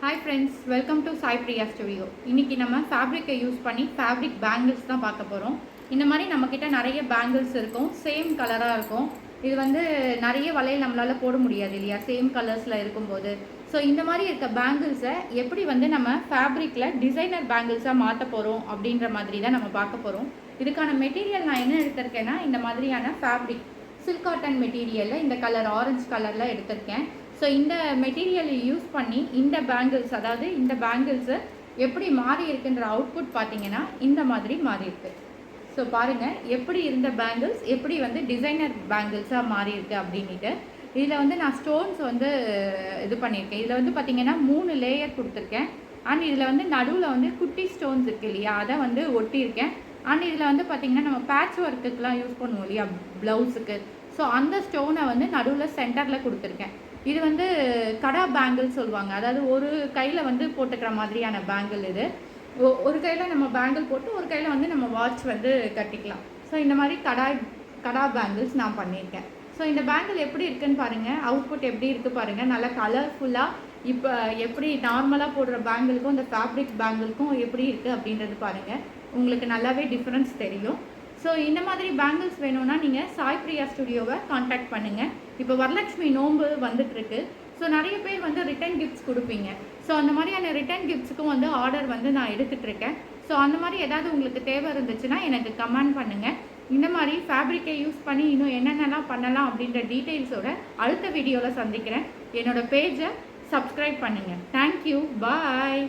Hi friends, welcome to Sai Priya studio. இன்றைக்கி நம்ம ஃபேப்ரிக்கை use பண்ணி ஃபேப்ரிக் பேங்கிள்ஸ் தான் பார்க்க போகிறோம். இந்த மாதிரி நம்மக்கிட்ட நிறைய பேங்கிள்ஸ் இருக்கும், சேம் கலராக இருக்கும். இது வந்து நிறைய வளையல் நம்மளால் போட முடியாது இல்லையா, சேம் கலர்ஸில் இருக்கும்போது. ஸோ இந்த மாதிரி இருக்க பேங்கிள்ஸை எப்படி வந்து நம்ம ஃபேப்ரிக்கில் டிசைனர் பேங்கிள்ஸாக மாற்ற போகிறோம் அப்படின்ற மாதிரி தான் நம்ம பார்க்க போகிறோம். இதுக்கான மெட்டீரியல் நான் என்ன எடுத்திருக்கேன்னா, இந்த மாதிரியான ஃபேப்ரிக் சில்க் காட்டன் மெட்டீரியலில் இந்த கலர் ஆரஞ்சு கலரில் எடுத்திருக்கேன். ஸோ இந்த மெட்டீரியலை யூஸ் பண்ணி இந்த பேங்கிள்ஸ், அதாவது இந்த பேங்கிள்ஸு எப்படி மாறி இருக்குன்ற அவுட்புட் பார்த்தீங்கன்னா இந்த மாதிரி மாறி இருக்கு. ஸோ பாருங்கள், எப்படி இருந்த பேங்கிள்ஸ் எப்படி வந்து டிசைனர் பேங்கிள்ஸாக மாறி இருக்கு அப்படின்ட்டு. இதில் வந்து நான் ஸ்டோன்ஸ் வந்து இது பண்ணியிருக்கேன். இதில் வந்து பார்த்தீங்கன்னா 3 லேயர் கொடுத்துருக்கேன். அண்ட் இதில் வந்து நடுவில் வந்து குட்டி ஸ்டோன்ஸ் இருக்குது இல்லையா, அதை வந்து ஒட்டியிருக்கேன். அண்ட் இதில் வந்து பார்த்திங்கன்னா நம்ம பேட்ச் ஒர்க்குக்கெலாம் யூஸ் பண்ணுவோம் இல்லையா ப்ளவுஸுக்கு, ஸோ அந்த ஸ்டோனை வந்து நடுவில் சென்டரில் கொடுத்துருக்கேன். இது வந்து கடா பேங்கிள் சொல்லுவாங்க, அதாவது ஒரு கையில் வந்து போட்டுக்கிற மாதிரியான பேங்கிள். இது ஒரு கையில் நம்ம பேங்கிள் போட்டு ஒரு கையில் வந்து நம்ம வாட்ச் வந்து கட்டிக்கலாம். ஸோ இந்த மாதிரி கடா பேங்கிள்ஸ் நான் பண்ணியிருக்கேன். ஸோ இந்த பேங்கிள் எப்படி இருக்குன்னு பாருங்கள், அவுட்புட் எப்படி இருக்குது பாருங்கள், நல்லா கலர்ஃபுல்லாக. இப்போ எப்படி நார்மலாக போடுற பேங்கிளுக்கும் இந்த ஃபேப்ரிக் பேங்கிளுக்கும் எப்படி இருக்குது அப்படின்றது பாருங்கள், உங்களுக்கு நல்லாவே டிஃப்ரென்ஸ் தெரியும். ஸோ இந்த மாதிரி பேங்கிள்ஸ் வேணும்னா நீங்கள் சாய் பிரியா ஸ்டுடியோவை காண்டாக்ட் பண்ணுங்கள். இப்போ வரலட்சுமி நோன்பு வந்துட்டுருக்கு. ஸோ நிறைய பேர் வந்து ரிட்டன் கிஃப்ட்ஸ் கொடுப்பீங்க. ஸோ அந்த மாதிரியான ரிட்டன் கிஃப்ட்ஸுக்கும் வந்து ஆர்டர் வந்து நான் எடுத்துகிட்ருக்கேன். ஸோ அந்த மாதிரி ஏதாவது உங்களுக்கு தேவை இருந்துச்சுன்னா எனக்கு கமெண்ட் பண்ணுங்கள். இந்த மாதிரி ஃபேப்ரிக்கை யூஸ் பண்ணி இன்னும் என்னென்னலாம் பண்ணலாம் அப்படின்ற டீட்டெயில்ஸோட அடுத்த வீடியோவில் சந்திக்கிறேன். என்னோடய பேஜை சப்ஸ்கிரைப் பண்ணுங்கள். தேங்க்யூ, பாய்.